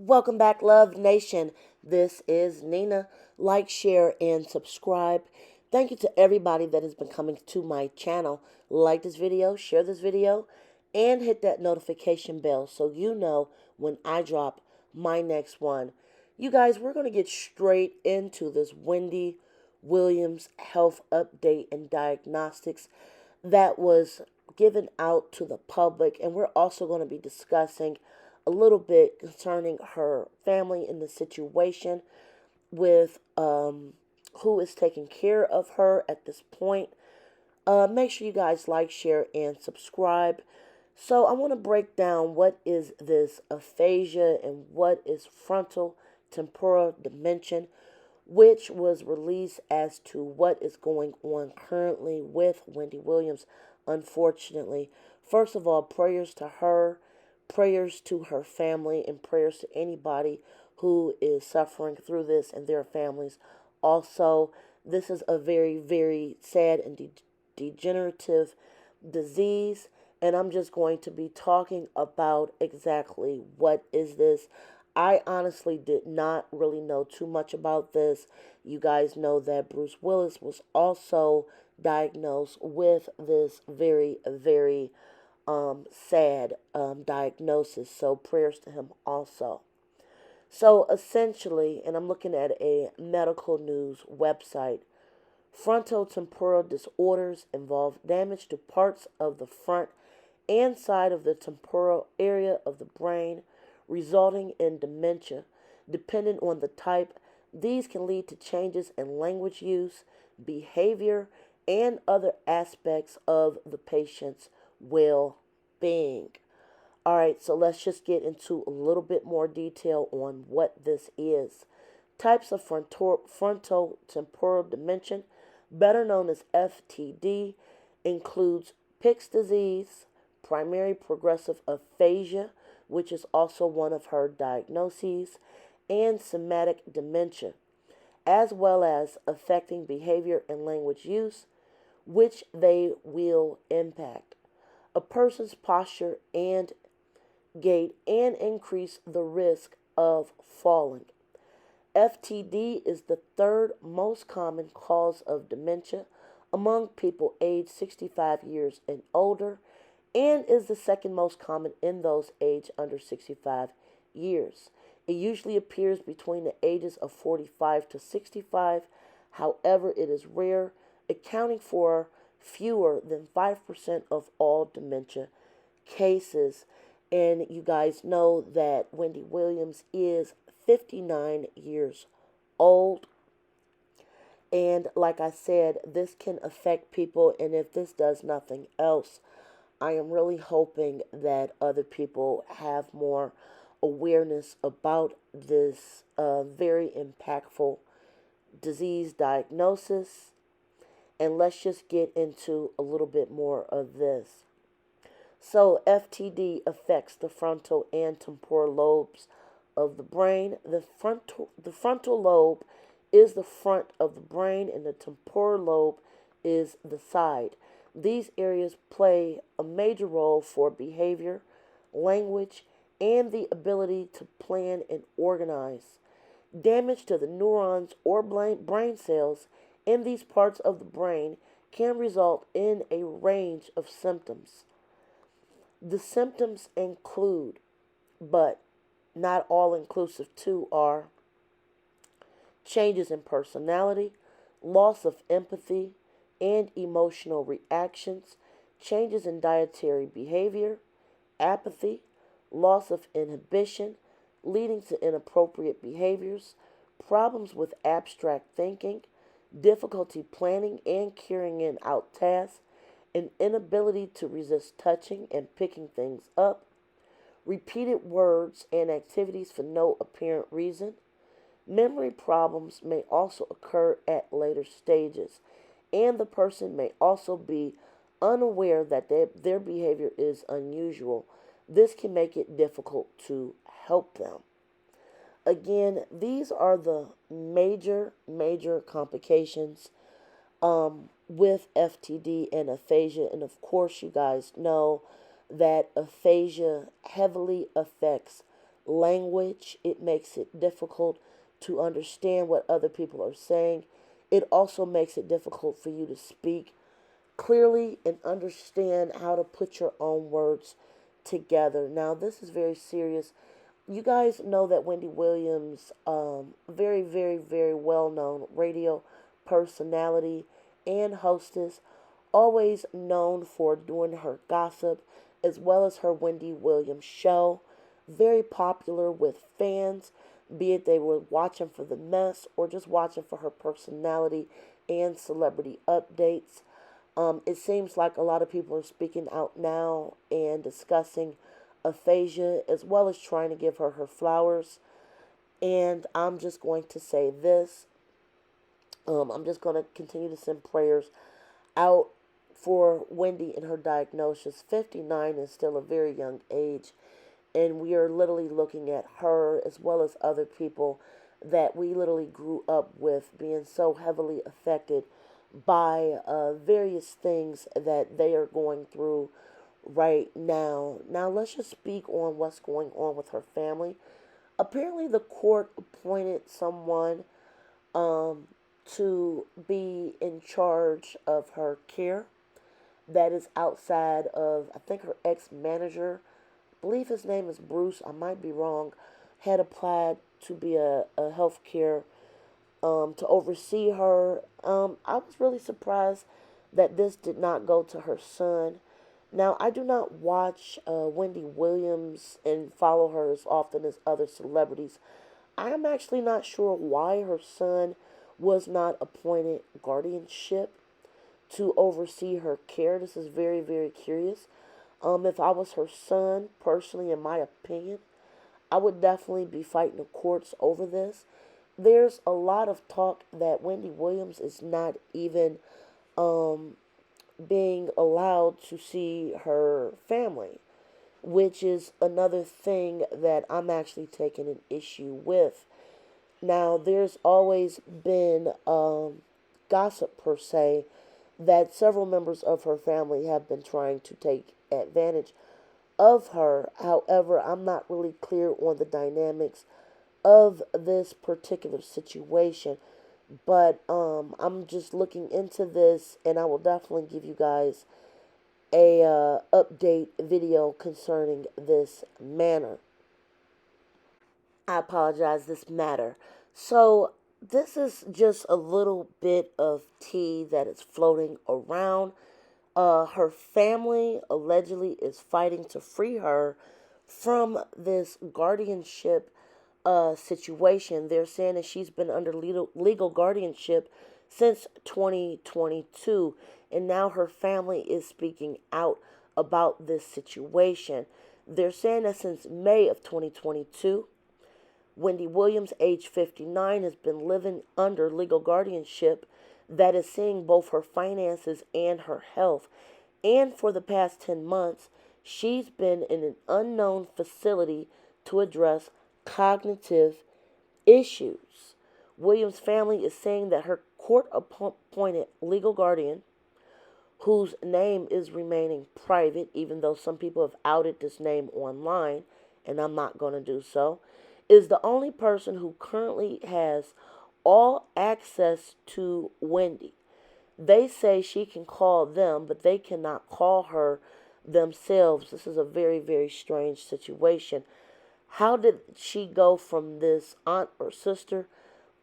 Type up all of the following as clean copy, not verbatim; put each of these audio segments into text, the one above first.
Welcome back, Love Nation. This is Nina. Like, share, and subscribe. Thank you to everybody that has been coming to my channel. Like this video, share this video, and hit that notification bell so you know when I drop my next one. You guys, we're going to get straight into this Wendy Williams health update and diagnostics that was given out to the public, and we're also going to be discussing a little bit concerning her family and the situation with who is taking care of her at this point. Make sure you guys like, share, and subscribe. So I want to break down what is this aphasia and what is frontal temporal dementia, which was released as to what is going on currently with Wendy Williams, unfortunately. First of all, prayers to her, prayers to her family, and prayers to anybody who is suffering through this and their families. Also, this is a very, very sad and degenerative disease, and I'm just going to be talking about exactly what is this. I honestly did not really know too much about this. You guys know that Bruce Willis was also diagnosed with this very, very sad diagnosis. So prayers to him also. So essentially, and I'm looking at a medical news website, frontotemporal disorders involve damage to parts of the front and side of the temporal area of the brain, resulting in dementia. Depending on the type, these can lead to changes in language use, behavior, and other aspects of the patient's well being. All right, so let's just get into a little bit more detail on what this is. Types of frontotemporal dementia, better known as FTD, includes Pick's disease, primary progressive aphasia, which is also one of her diagnoses, and somatic dementia, as well as affecting behavior and language use, which they will impact a person's posture and gait and increase the risk of falling. FTD is the third most common cause of dementia among people aged 65 years and older, and is the second most common in those aged under 65 years. It usually appears between the ages of 45 to 65. However, it is rare, accounting for fewer than 5% of all dementia cases. And you guys know that Wendy Williams is 59 years old. And like I said, this can affect people, and if this does nothing else, I am really hoping that other people have more awareness about this very impactful disease diagnosis. And let's just get into a little bit more of this. So, FTD affects the frontal and temporal lobes of the brain. The frontal lobe is the front of the brain, and the temporal lobe is the side. These areas play a major role for behavior, language, and the ability to plan and organize. Damage to the neurons or brain cells in these parts of the brain can result in a range of symptoms. The symptoms include, but not all inclusive too, are changes in personality, loss of empathy and emotional reactions, changes in dietary behavior, apathy, loss of inhibition, leading to inappropriate behaviors, problems with abstract thinking, difficulty planning and carrying out tasks, an inability to resist touching and picking things up, repeated words and activities for no apparent reason. Memory problems may also occur at later stages, and the person may also be unaware that their behavior is unusual. This can make it difficult to help them. Again, these are the major complications with FTD and aphasia. And of course, you guys know that aphasia heavily affects language. It makes it difficult to understand what other people are saying. It also makes it difficult for you to speak clearly and understand how to put your own words together. Now, this is very serious. You guys know that Wendy Williams, very, very, very well known radio personality and hostess, always known for doing her gossip as well as her Wendy Williams show. Very popular with fans, be it they were watching for the mess or just watching for her personality and celebrity updates. It seems like a lot of people are speaking out now and discussing aphasia as well as trying to give her her flowers. And I'm just going to say this. I'm just going to continue to send prayers out for Wendy and her diagnosis. 59 is still a very young age. And we are literally looking at her as well as other people that we literally grew up with being so heavily affected by various things that they are going through right now. Now, let's just speak on what's going on with her family. Apparently, the court appointed someone to be in charge of her care that is outside of, I think, her ex-manager. I believe his name is Bruce. I might be wrong. Had applied to be a healthcare to oversee her. I was really surprised that this did not go to her son. Now, I do not watch Wendy Williams and follow her as often as other celebrities. I am actually not sure why her son was not appointed guardianship to oversee her care. This is very, very curious. If I was her son, personally, in my opinion, I would definitely be fighting the courts over this. There's a lot of talk that Wendy Williams is not even being allowed to see her family, which is another thing that I'm actually taking an issue with. Now, there's always been gossip, per se, that several members of her family have been trying to take advantage of her. However, I'm not really clear on the dynamics of this particular situation. But I'm just looking into this, and I will definitely give you guys a update video concerning this matter. I apologize, this matter. So this is just a little bit of tea that is floating around. Her family allegedly is fighting to free her from this guardianship situation. They're saying that she's been under legal guardianship since 2022, and now her family is speaking out about this situation. They're saying that since May of 2022, Wendy Williams, age 59, has been living under legal guardianship that is seeing both her finances and her health. And for the past 10 months, she's been in an unknown facility to address cognitive issues. Williams' family is saying that her court-appointed legal guardian, whose name is remaining private, even though some people have outed this name online, and I'm not going to do so, is the only person who currently has all access to Wendy. They say she can call them, but they cannot call her themselves. This is a very, very strange situation. How did she go from this aunt or sister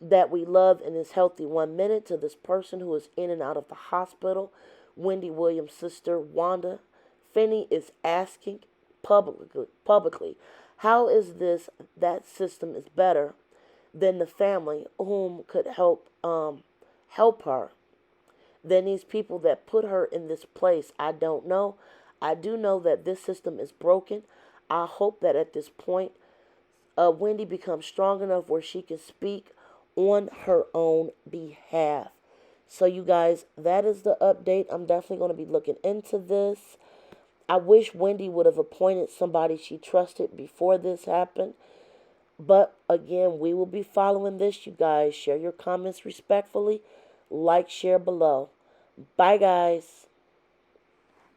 that we love and is healthy 1 minute to this person who is in and out of the hospital? Wendy Williams' sister, Wanda Finney, is asking publicly, how is this that system is better than the family whom could help her? Than these people that put her in this place? I don't know. I do know that this system is broken. I hope that at this point, Wendy becomes strong enough where she can speak on her own behalf. So, you guys, that is the update. I'm definitely going to be looking into this. I wish Wendy would have appointed somebody she trusted before this happened. But, again, we will be following this, you guys. Share your comments respectfully. Like, share below. Bye, guys.